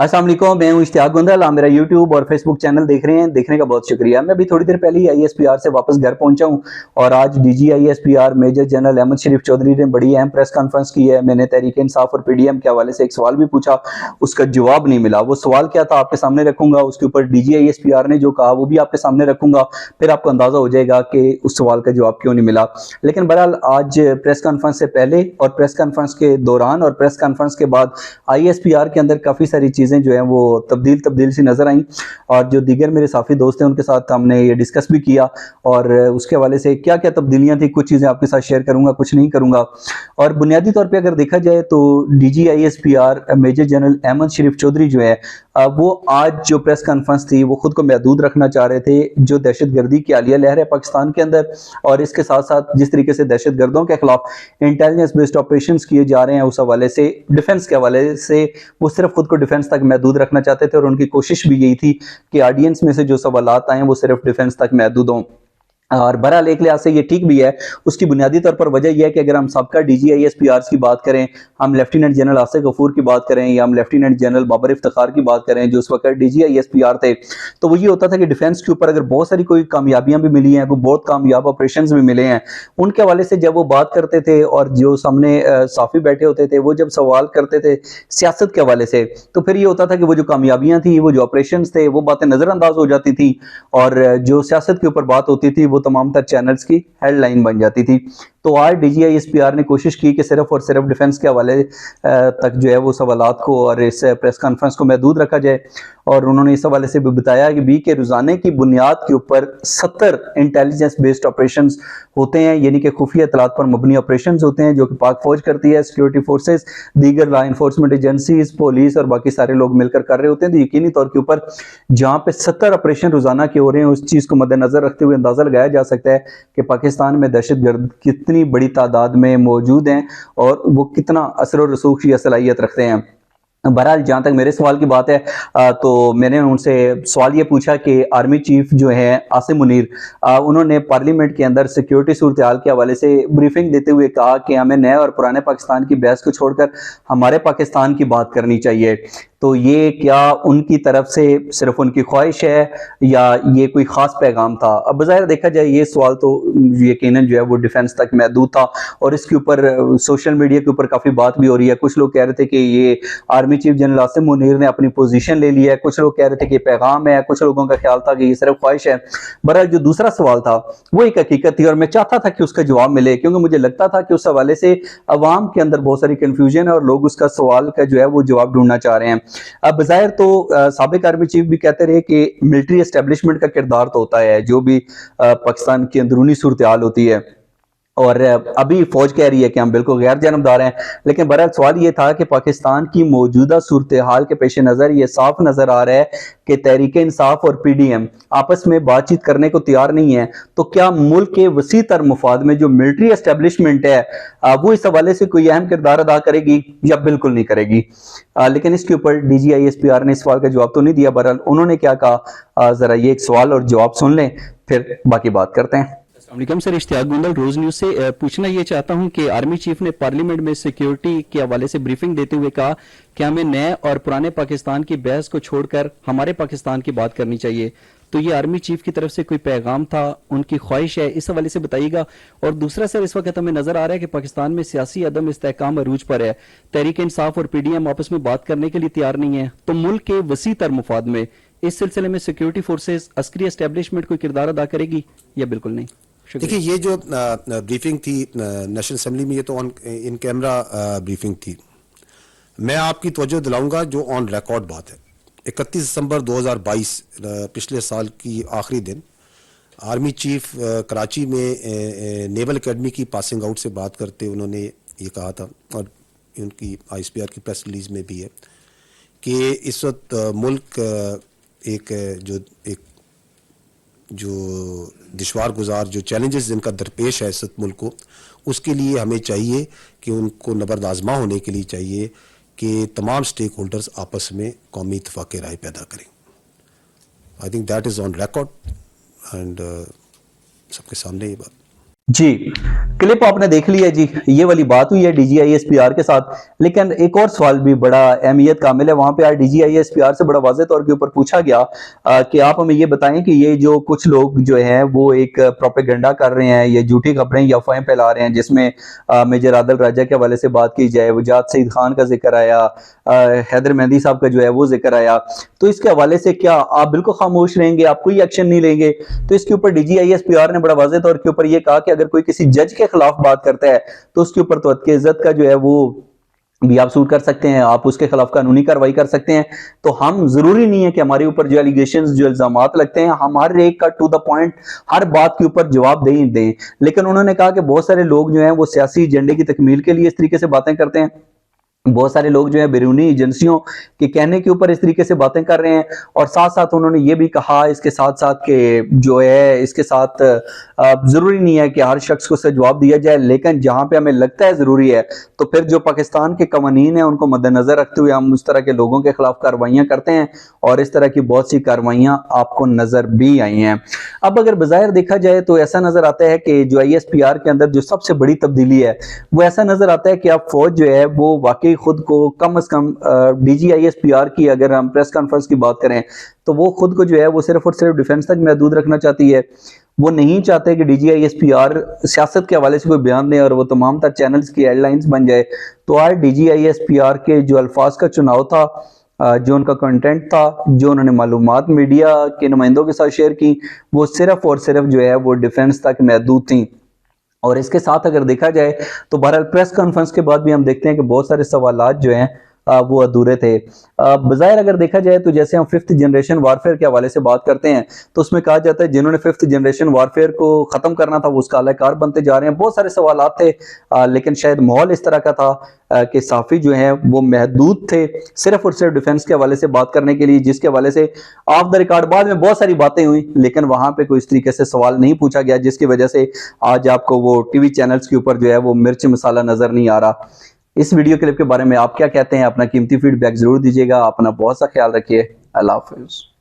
अस्सलाम वालेकुम, मैं हूं इश्तियाक गोंदल। आप मेरा यूट्यूब और फेसबुक चैनल देख रहे हैं, देखने का बहुत शुक्रिया। मैं अभी थोड़ी देर पहले ही आईएसपीआर से वापस घर पहुंचा हूं और आज DG ISPR major general Ahmad Sharif Chaudhry ने बड़ी अहम प्रेस कॉन्फ्रेंस की है। मैंने तहरीक इंसाफ और पीडीएम के हवाले से एक सवाल भी पूछा, उसका जवाब नहीं मिला। वो सवाल क्या था आपके सामने रखूंगा, उसके ऊपर डीजी आईएसपीआर ने जो कहा वो भी आपके सामने रखूंगा, फिर आपको अंदाजा हो जाएगा कि उस सवाल का जवाब क्यों नहीं मिला। लेकिन बहरहाल आज प्रेस कॉन्फ्रेंस से पहले और प्रेस कॉन्फ्रेंस के दौरान और प्रेस कॉन्फ्रेंस के बाद आईएसपीआर के अंदर काफ़ी सारी चीज़ें जो हैं वो तब्दील सी नज़र आई और जो दीगर मेरे साथी दोस्त हैं उनके साथ हमने ये डिस्कस भी किया और उसके हवाले से क्या क्या तब्दीलियां थी, कुछ चीज़ें आपके साथ शेयर करूंगा, कुछ नहीं करूंगा। और बुनियादी तौर पे अगर देखा जाए तो DG ISPR major general Ahmad Sharif Chaudhry जो है वो आज जो प्रेस कॉन्फ्रेंस थी वो खुद को महदूद रखना चाह रहे थे। जो दहशतगर्दी की आलिया लहर है पाकिस्तान के अंदर और इसके साथ साथ जिस तरीके से दहशतगर्दों के खिलाफ इंटेलिजेंस बेस्ड ऑपरेशंस किए जा रहे हैं, उस हवाले से डिफेंस के हवाले से वो सिर्फ खुद को डिफेंस तक महदूद रखना चाहते थे और उनकी कोशिश भी यही थी कि ऑडियंस में से जो सवालात आए वो सिर्फ डिफेंस तक महदूद हों। और बहरहाल एक लिहाज से ये ठीक भी है। उसकी बुनियादी तौर पर वजह यह है कि अगर हम सबका डीजी आईएसपीआर की बात करें, हम लेफ्टिनेंट जनरल आसिफ गफूर की बात करें या हम लेफ्टिनेंट जनरल बाबर इफ्तिखार की बात करें जो उस वक्त डीजी आईएसपीआर थे, तो वो ये होता था कि डिफेंस के ऊपर अगर बहुत सारी कोई कामयाबियां भी मिली हैं, कोई बहुत कामयाब ऑपरेशंस भी मिले हैं, उनके हवाले से जब वो बात करते थे और जो सामने साफी बैठे होते थे वो जब सवाल करते थे सियासत के हवाले से, तो फिर ये होता था कि वो जो कामयाबियां थी, वो जो ऑपरेशन थे, वो बातें नजरअंदाज हो जाती थी और जो सियासत के ऊपर बात होती थी वो तमाम तर चैनल्स की हेडलाइन बन जाती थी। तो आज डीजीआईएसपीआर ने कोशिश की कि सिर्फ और सिर्फ डिफेंस के हवाले तक जो है वो सवालात को और इस प्रेस कॉन्फ्रेंस को महदूद रखा जाए और उन्होंने इस हवाले से भी बताया कि बी के रोजाने की बुनियाद के ऊपर 70 इंटेलिजेंस बेस्ड ऑपरेशंस होते हैं, यानी कि खुफिया इतलात पर मबनी ऑपरेशंस होते हैं जो कि पाक फौज करती है, सिक्योरिटी फोर्सेस, दीगर लॉ इन्फोर्समेंट एजेंसीज, पुलिस और बाकी सारे लोग मिलकर कर रहे होते हैं। तो यकीनी तौर के ऊपर जहाँ पे 70 ऑपरेशन रोजाना के हो रहे हैं, उस चीज़ को मद्देनजर रखते हुए अंदाजा लगाया जा सकता है कि पाकिस्तान में दहशतगर्द कितनी बड़ी तादाद में मौजूद हैं और वो कितना असर और रसूख या सलाहियत रखते हैं। बहरहाल जहाँ तक मेरे सवाल की बात है तो मैंने उनसे सवाल ये पूछा कि आर्मी चीफ जो है आसिम मुनीर, उन्होंने पार्लियामेंट के अंदर सिक्योरिटी सूरत हाल के हवाले से ब्रीफिंग देते हुए कहा कि हमें नए और पुराने पाकिस्तान की बहस को छोड़कर हमारे पाकिस्तान की बात करनी चाहिए। तो ये क्या उनकी तरफ से सिर्फ उनकी ख्वाहिश है या ये कोई ख़ास पैगाम था? अब बज़ाहिर देखा जाए ये सवाल तो यकीनन जो है वो डिफेंस तक महदूद था और इसके ऊपर सोशल मीडिया के ऊपर काफ़ी बात भी हो रही है। कुछ लोग कह रहे थे कि ये army chief general Asim Munir ने अपनी पोजीशन ले ली है, कुछ लोग कह रहे थे कि पैगाम है, कुछ लोगों का ख्याल था कि ये सिर्फ ख्वाहिश है। बहरहाल जो दूसरा सवाल था वो एक हकीकत थी और मैं चाहता था कि उसका जवाब मिले, क्योंकि मुझे लगता था कि उस हवाले से अवाम के अंदर बहुत सारी कन्फ्यूजन है और लोग उसका सवाल का जो है वो जवाब ढूंढना चाह रहे हैं। अब बज़ाहिर तो साबिक आर्मी चीफ भी कहते रहे कि मिलिट्री एस्टेब्लिशमेंट का किरदार तो होता है, जो भी पाकिस्तान की अंदरूनी सूरत हाल होती है और अभी फौज कह रही है कि हम बिल्कुल गैर जानबदार हैं। लेकिन बहरहाल सवाल ये था कि पाकिस्तान की मौजूदा सूरत हाल के पेश नज़र ये साफ नज़र आ रहा है कि तहरीक इंसाफ और पीडीएम आपस में बातचीत करने को तैयार नहीं है। तो क्या मुल्क के वसी तर मुफाद में जो मिलिट्री एस्टेब्लिशमेंट है वो इस हवाले से कोई अहम किरदार अदा करेगी या बिल्कुल नहीं करेगी? लेकिन इसके ऊपर डीजीआईएसपीआर ने इस सवाल का जवाब तो नहीं दिया। बहरहाल उन्होंने क्या कहा, जरा ये एक सवाल और जवाब सुन लें, फिर बाकी बात करते हैं। अस्सलाम सर, इश्तियाक गोंदल रोज न्यूज से पूछना ये चाहता हूं कि आर्मी चीफ ने पार्लियामेंट में सिक्योरिटी के हवाले से ब्रीफिंग देते हुए कहा कि हमें नए और पुराने पाकिस्तान की बहस को छोड़कर हमारे पाकिस्तान की बात करनी चाहिए। तो ये आर्मी चीफ की तरफ से कोई पैगाम था, उनकी ख्वाहिश है, इस हवाले से बताइएगा। और दूसरा सर, इस वक्त हमें नजर आ रहा है कि पाकिस्तान में सियासी अदम इस्तेहकाम अरूज पर है, तहरीक इंसाफ और पीडीएम आपस में बात करने के लिए तैयार नहीं है। तो मुल्क के वसी तर मुफाद में इस सिलसिले में सिक्योरिटी फोर्सेज, अस्करी एस्टेब्लिशमेंट कोई किरदार अदा करेगी या बिल्कुल नहीं? देखिए, ये जो ब्रीफिंग थी नेशनल असेंबली में, ये तो ऑन इन कैमरा ब्रीफिंग थी। मैं आपकी तवज्जो दिलाऊंगा जो ऑन रिकॉर्ड बात है। 31 दिसंबर 2022 पिछले साल की आखिरी दिन आर्मी चीफ कराची में नेवल एकेडमी की पासिंग आउट से बात करते उन्होंने ये कहा था और उनकी आईएसपीआर की प्रेस रिलीज में भी है कि इस वक्त मुल्क एक जो दुश्वार गुजार जो चैलेंजेस जिनका दरपेश है इस मुल्क को, उसके लिए हमें चाहिए कि उनको नबर्द आजमा होने के लिए चाहिए कि तमाम स्टेक होल्डर्स आपस में कौमी इत्तेफाक राय पैदा करें। I think that is on record and सबके सामने ये बात जी, क्लिप आपने देख लिया जी, ये वाली बात हुई है DGISPR के साथ। लेकिन एक और सवाल भी बड़ा अहमियत कामिल है, वहां पे आज DGISPR से बड़ा वाज़ेह तौर के ऊपर पूछा गया कि आप हमें ये बताएं कि ये जो कुछ लोग जो हैं वो एक प्रोपेगेंडा कर रहे हैं, ये झूठी खबरें या अफवाहें फैला रहे हैं, जिसमें मेजर आदिल राजा के हवाले से बात की जाए, वजाद सईद खान का जिक्र आया, हैदर मेहंदी साहब का जो है वो जिक्र आया, तो इसके हवाले से क्या आप बिल्कुल खामोश रहेंगे, आप कोई एक्शन नहीं लेंगे? तो इसके ऊपर DGISPR ने बड़ा वाज़ेह तौर के ऊपर ये कहा कि अगर कोई किसी जज के खिलाफ बात करता है तो उसके ऊपर तो इज्जत का जो है वो भी आप सूट कर सकते हैं, आप उसके खिलाफ कानूनी कार्रवाई कर सकते हैं। तो हम जरूरी नहीं है कि हमारे ऊपर जो एलिगेशंस जो इल्जामात लगते हैं हम हर एक का टू द पॉइंट हर बात के ऊपर जवाब दें। लेकिन उन्होंने कहा कि बहुत सारे लोग जो हैं वो सियासी एजेंडे की तकमील के लिए इस तरीके से बातें करते हैं, बहुत सारे लोग जो है बैरूनी एजेंसियों के कहने के ऊपर इस तरीके से बातें कर रहे हैं। और साथ साथ उन्होंने ये भी कहा इसके साथ साथ कि जो है इसके साथ जरूरी नहीं है कि हर शख्स को जवाब दिया जाए, लेकिन जहां पे हमें लगता है जरूरी है तो फिर जो पाकिस्तान के कवानीन है उनको मद्देनजर रखते हुए हम उस तरह के लोगों के खिलाफ कार्रवाइयां करते हैं, और इस तरह की बहुत सी कार्रवाइयां आपको नजर भी आई हैं। अब अगर बज़ाहिर देखा जाए तो ऐसा नजर आता है कि जो ISPR के अंदर जो सबसे बड़ी तब्दीली है वो ऐसा नजर आता है कि अब फौज जो है वो वाकई खुद को कम से कम DGISPR की अगर हम प्रेस कॉन्फ्रेंस की बात करें तो वो खुद को जो है वो सिर्फ और सिर्फ डिफेंस तक महदूद रखना चाहती है। वो नहीं चाहते कि DGISPR सियासत के हवाले से कोई बयान दे और वो तमाम तर चैनल्स की हेडलाइंस बन जाए। तो आज DGISPR के जो अल्फाज का चुनाव था, जो उनका कंटेंट था, जो उन्होंने मालूमात मीडिया के नुमाइंदों के साथ शेयर की, वो सिर्फ और सिर्फ जो है वो डिफेंस तक महदूद थी। और इसके साथ अगर देखा जाए तो बहरहाल प्रेस कॉन्फ्रेंस के बाद भी हम देखते हैं कि बहुत सारे सवालात जो हैं वो अधूरे थे। बज़ाहिर अगर देखा जाए तो जैसे हम 5th जनरेशन वारफेयर के हवाले से बात करते हैं तो उसमें कहा जाता है जिन्होंने 5th जनरेशन वारफेयर को ख़त्म करना था वो उसका अलाकार बनते जा रहे हैं। बहुत सारे सवालात थे, लेकिन शायद माहौल इस तरह का था कि साफ़ी जो है वो महदूद थे सिर्फ और सिर्फ डिफेंस के हवाले से बात करने के लिए, जिसके हवाले से ऑफ द रिकॉर्ड बाद में बहुत सारी बातें हुई, लेकिन वहां पे कोई इस तरीके से सवाल नहीं पूछा गया, जिसकी वजह से आज आपको वो टीवी चैनल्स के ऊपर जो है वो मिर्च मसाला नजर नहीं आ रहा। इस वीडियो क्लिप के बारे में आप क्या कहते हैं? अपना कीमती फीडबैक जरूर दीजिएगा। अपना बहुत सा ख्याल रखिए। अल्लाह हाफिज़।